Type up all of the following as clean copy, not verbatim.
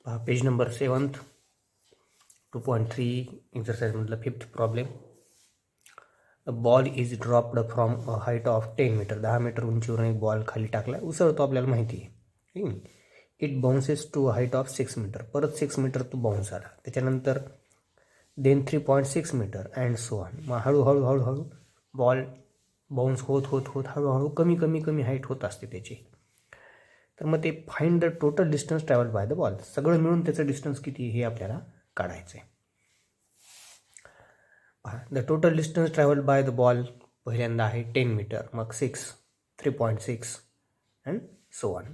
Page number 7 2.3 एक्झरसाइजमधलं 5th problem. A ball is dropped from a height of 10 metre. 10 metre उंचीवरून एक ball खाली टाकला, उसळतो आपल्याला माहिती आहे. It bounces to height of 6 metre. परत 6 मीटर तो बाउन्स आला. त्याच्यानंतर then 3.6 metre and so on. मग हळूहळू हळूहळू बॉल बाउन्स होत होत होत हळूहळू कमी कमी कमी हाईट होत असते त्याची. तर मग ते find the total distance travel by the ball. सगळं मिळून त्याचं डिस्टन्स किती हे आपल्याला काढायचं आहे. The total distance travel by the ball पहिल्यांदा आहे 10 मीटर, मग 6, 3.6 अँड सो ऑन.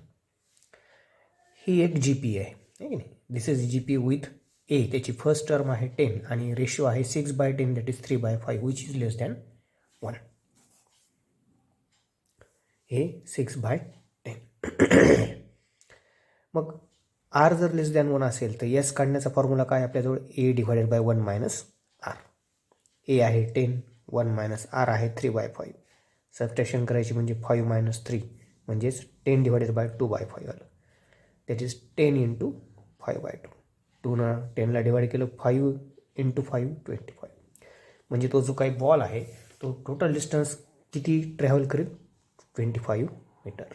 ही एक जी पी आहे की नाही. दिस इज जी पी विथ ए. त्याची फर्स्ट टर्म आहे 10 आणि रेशो आहे 6/10 that is 3/5 which is less than 1. हे 6/10. मग आर जर लेस दॅन 1 असेल तर एस काढण्याचा फॉर्म्युला काय आपल्याजवळ? ए डिवायडेड बाय 1 मायनस आर. ए आहे 10, 1 मायनस आर आहे 3/5. सबट्रॅक्शन करायची म्हणजे 5 मायनस 3 म्हणजेच 10 डिवायडेड बाय 2/5 आलं. That is 10 into 5/2. 2नं 10ला डिवाइड केलं, 5 इंटू 5 25. म्हणजे तो जो काही बॉल आहे तो टोटल डिस्टन्स किती ट्रॅव्हल करेल? 25 मीटर.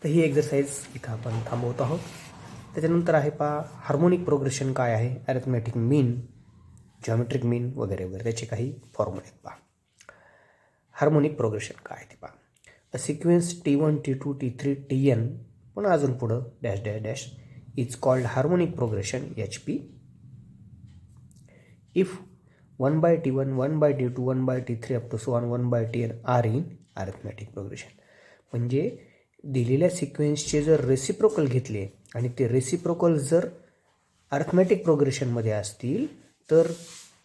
तर ही एक्झरसाइज इथं आपण थांबवत आहोत. त्याच्यानंतर आहे हार्मोनिक प्रोग्रेशन काय आहे, अरिथमॅटिक मीन, जॉमेट्रिक मीन वगैरे वगैरे त्याचे काही फॉर्म्युले आहेत. हार्मोनिक प्रोग्रेशन काय ते अ sequence T1, T2, T3, Tn पण अजून पुढं dash dash dash is called harmonic progression HP if 1/T1, 1/T2, 1/T3 up to so on 1/Tn are in arithmetic progression. म्हणजे दिलेल्या सिक्वेन्सचे जर रेसिप्रोकल घेतले आणि ते रेसिप्रोकल जर अरिथमॅटिक प्रोग्रेशनमध्ये असतील तर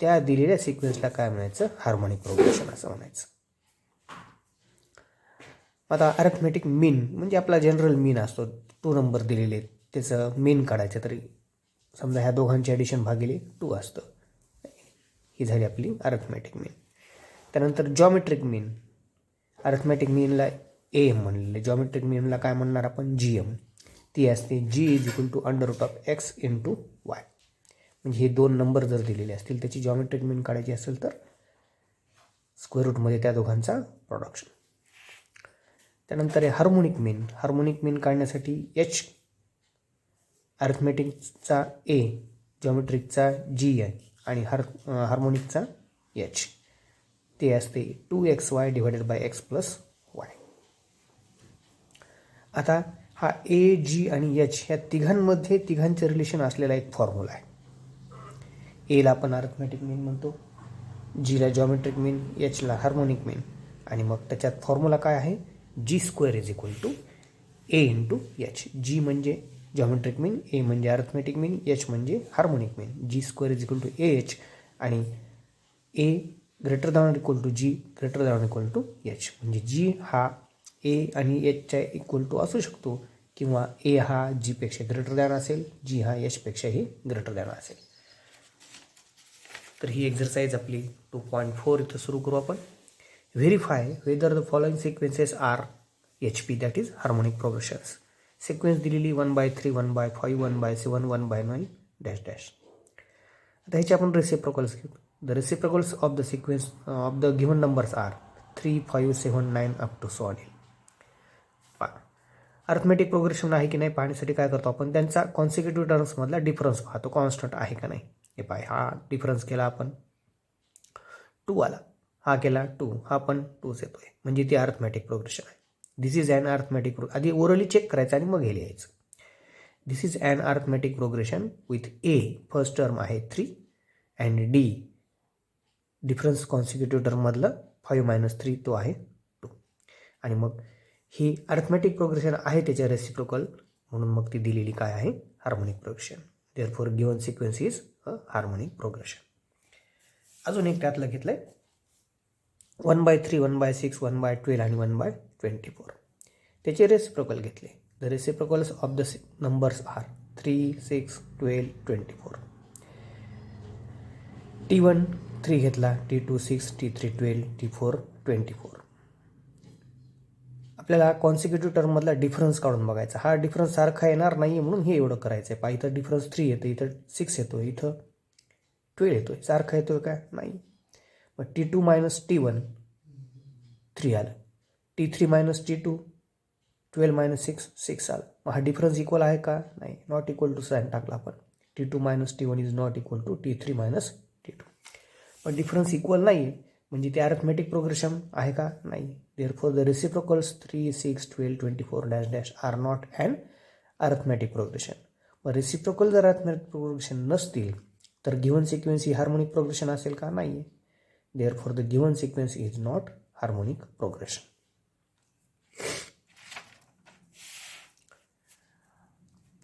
त्या दिलेल्या सिक्वेन्सला काय म्हणायचं? हार्मोनिक प्रोग्रेशन असं म्हणायचं. आता अरिथमॅटिक मीन म्हणजे आपला जनरल मीन असतो. 2 नंबर दिलेले त्याचं मीन काढायचं, तरी समजा ह्या दोघांचे ॲडिशन भागिले 2 असतं. ही झाली आपली अरिथमॅटिक मीन. त्यानंतर जॉमेट्रिक मीन. अरिथमॅटिक मीनला ए एम म्हणलेले, जॉमेट्रिक मीनला काय म्हणणार आपण? G M. ती असते G is equal to √x into y. म्हणजे हे 2 नंबर जर दिलेले असतील त्याची जॉमेट्रिक मीन काढायची असेल तर स्क्वेअर रूटमध्ये त्या दोघांचा प्रोडक्शन. त्यानंतर आहे हार्मोनिक मीन. हार्मोनिक मीन काढण्यासाठी एच, अरिथमॅटिकचा ए, जॉमेट्रिकचा जी आहे आणि हार्मोनिकचा एच. ते असते 2xy divided by x plus y. आता हा ए, जी आणि एच ह्या तिघांमध्ये तिघांचे रिलेशन असलेला एक फॉर्म्युला आहे. एला आपण अरिथमॅटिक मीन म्हणतो, जीला जॉमेट्रिक मीन, एचला हार्मोनिक मीन. आणि मग त्याच्यात फॉर्म्युला काय आहे? G square is equal to A into H. G म्हणजे जॉमेट्रिक मीन, ए म्हणजे अरिथमॅटिक मीन, एच म्हणजे harmonic mean. G square is equal to A H आणि A greater than equal to G greater than equal to H. म्हणजे G हा ए आणि एचच्या equal to असू शकतो किंवा ए हा जीपेक्षा ग्रेटर दॅन असेल, जी हा एचपेक्षाही ग्रेटर दॅन असेल. तर ही एक्झरसाइज आपली 2.4 इथं सुरू करू आपण. Verify whether the following sequences are HP that is harmonic progressions. Sequence दिलेली 1/3, 1/5, 1/7, 1/9 डॅश डॅश. आता ह्याचे आपण रेसिप्रोकल्स घेऊ. The reciprocals of the sequence of the given numbers are 3, 5, 7, 9 up to so on. Arithmetic progression आहे की नाही पाहण्यासाठी काय करतो आपण? त्यांचा कॉन्सिक्युटिव्ह टर्म्समधला डिफरन्स पाहतो, कॉन्स्टंट आहे का नाही हे पाय. हा डिफरन्स केला आपण 2 आला, हा केला 2, हा पण 2च येतोय, म्हणजे ती अरिथमॅटिक प्रोग्रेशन आहे. दिस इज ॲन अरिथमॅटिक आधी ओरली चेक करायचं आणि मग हे लिहायचं. This is an arithmetic progression with a first term आहे 3 अँड डी डिफरन्स कॉन्सिक्युटिव्ह टर्ममधलं 5 - 3 तो आहे 2. आणि मग ही अरिथमॅटिक प्रोग्रेशन आहे त्याच्या रेसिप्रोकल, म्हणून मग ती दिलेली काय आहे? Harmonic progression. Therefore given sequence is a harmonic progression. अजून एक त्यातलं घेतलं आहे 1/3, 1/6, 1/12 आणि 1/24. त्याचे रेसिप्रोकल घेतले. The reciprocals of the numbers are 3, 6, 12, 24. T1 3 घेतला, T2 6, T3 12, T4 24. आपल्याला कॉन्सिक्युटिव्ह टर्ममधला डिफरन्स काढून बघायचा. हा डिफरन्स सारखा येणार नाही म्हणून हे एवढं करायचं आहे. पहा इथं डिफरन्स 3 येतो, इथं 6 येतो, इथं 12 येतो आहे. सारखा येतो आहे का? नाही. मग T2 मायनस T1 3 आलं, T3 मायनस T2 12 मायनस 6 आलं. मग हा डिफरन्स इक्वल आहे का? नाही. नॉट इक्वल टू साईन टाकला आपण. T2 minus T1 is not equal to T3 minus T2. पण डिफरन्स इक्वल नाही आहे म्हणजे ते अरिथमेटिक प्रोग्रेशन आहे का? नाही. Therefore the reciprocals 3, 6, 12, 24 dash dash are not an arithmetic progression. मग रेसिप्रोकल जर अरिथमेटिक प्रोग्रेशन नसतील तर गिव्हन सिक्वेन्स ही हार्मोनिक प्रोग्रेशन असेल का? नाही. Therefore the given sequence is not harmonic progression.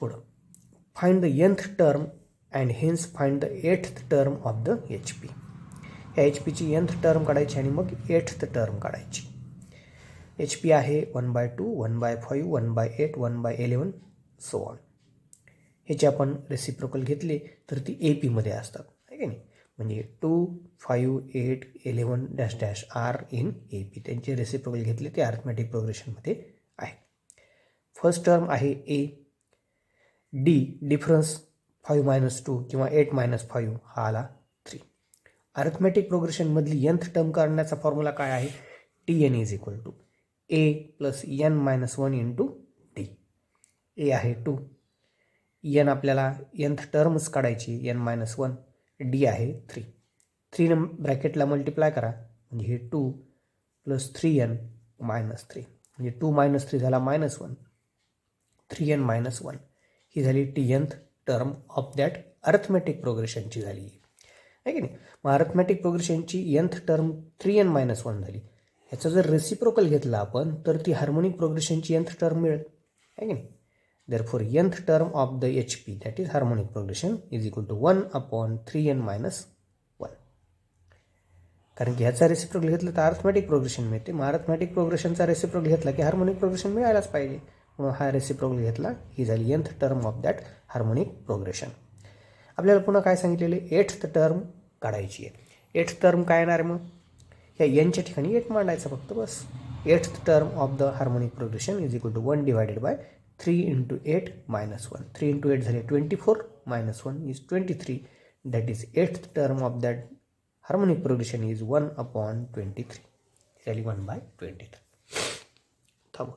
पुढं find the nth term and hence find the 8th term of the HP. या HP ची nth टर्म काढायची आणि मग 8th टर्म काढायची. HP आहे 1/2, 1/5, 1/8, 1/11 सो ऑन. ह्याचे आपण रेसिप्रोकल घेतले तर ती AP मध्ये असतात, आहे की नाही. म्हणजे 2, 5, 8, 11 dash dash are in AP. त्यांचे रेसिप्रोकल घेतले ते अरिथमेटिक प्रोग्रेशनमध्ये आहे. फर्स्ट टर्म आहे A. D डिफरन्स 5-2 किंवा 8-5 हा आला 3. अरिथमेटिक प्रोग्रेशनमधली nth टर्म काढण्याचा फॉर्म्युला काय आहे? Tn is equal to A plus n-1 into T. A आहे 2, n आपल्याला nth टर्म्स काढायची n-1, D आहे 3. 3 ब्रॅकेटला मल्टिप्लाय करा म्हणजे हे 2 प्लस 3n मायनस 3 म्हणजे 2 मायनस 3 झाला -1, 3n मायनस 1 ही झाली Tnth term of that arithmetic प्रोग्रेशनची झाली आहे की नाही. मग अरिथमेटिक प्रोग्रेशनची nth टर्म 3n-1 झाली. ह्याचा जर रेसिप्रोकल घेतला आपण तर ती हार्मोनिक प्रोग्रेशनची nth टर्म मिळेल, आहे की नाही. Therefore nth term of the HP that is harmonic progression is equal to 1/3n-1. कारण की ह्याचा रेसिप्रोकल घेतला तर अरिथमेटिक प्रोग्रेशन मिळते. मग अरिथमेटिक प्रोग्रेशनचा रेसिप्रोकल घेतला की हार्मोनिक प्रोग्रेशन मिळायलाच पाहिजे. म्हणून हा रेसिप्रोकल घेतला, ही झाली nth term of that harmonic progression. आपल्याला पुन्हा काय सांगितलेले? 8th टर्म काढायची आहे. 8th टर्म काय येणार आहे? मग ह्या nच्या ठिकाणी 8 मांडायचा फक्त, बस. 8th term of the harmonic progression is equal to 1 divided by 3 into 8 minus 1. 3 into 8 झाले 24 minus 1 is 23. That is 8th term of that harmonic progression is 1/23. झाली 1/23. थांबू.